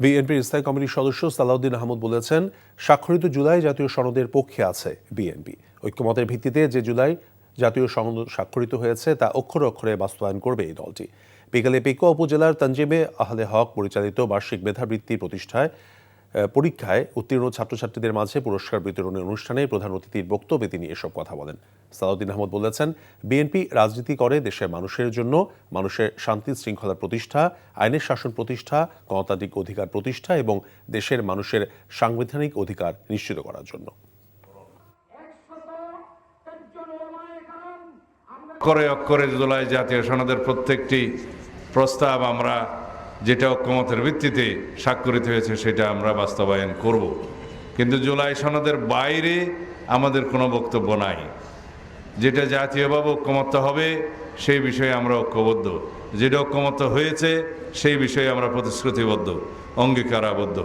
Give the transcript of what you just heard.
বিএনপির স্থায়ী কমিটির সদস্য সালাউদ্দিন আহমদ বলেছেন, স্বাক্ষরিত জুলাই জাতীয় সনদের পক্ষে আছে বিএনপি। ঐক্যমতের ভিত্তিতে যে জুলাই জাতীয় সনদ স্বাক্ষরিত হয়েছে তা অক্ষরে অক্ষরে বাস্তবায়ন করবে এই দলটি। বিকালে পেকুয়া উপজেলার তানজিমে আহলে হক পরিচালিত বার্ষিক মেধাবৃত্তি পরীক্ষায় উত্তীর্ণ ছাত্রছাত্রীদের মাঝে পুরস্কার বিতরণের অনুষ্ঠানে প্রধান অতিথির বক্তব্যে তিনি এসব কথা বলেন। সালাউদ্দিন আহমদ বলেছেন, বিএনপি রাজনীতি করে দেশের মানুষের জন্য, মানুষের শান্তি শৃঙ্খলা প্রতিষ্ঠা, আইনের শাসন প্রতিষ্ঠা, গণতান্ত্রিক অধিকার প্রতিষ্ঠা এবং দেশের মানুষের সাংবিধানিক অধিকার নিশ্চিত করার জন্য। অক্ষরে অক্ষরে জুলাই জাতীয় সনদের প্রত্যেকটি প্রস্তাব আমরা যেটা ঐক্যমতের ভিত্তিতে স্বাক্ষরিত হয়েছে সেটা আমরা বাস্তবায়ন করব। কিন্তু জুলাই সনদের বাইরে আমাদের কোনো বক্তব্য নাই। যেটা জাতীয়ভাবে ঐক্যমত্য হবে সেই বিষয়ে আমরা ঐক্যবদ্ধ, যেটা ঐক্যমত্য হয়েছে সেই বিষয়ে আমরা প্রতিশ্রুতিবদ্ধ, অঙ্গীকারাবদ্ধ।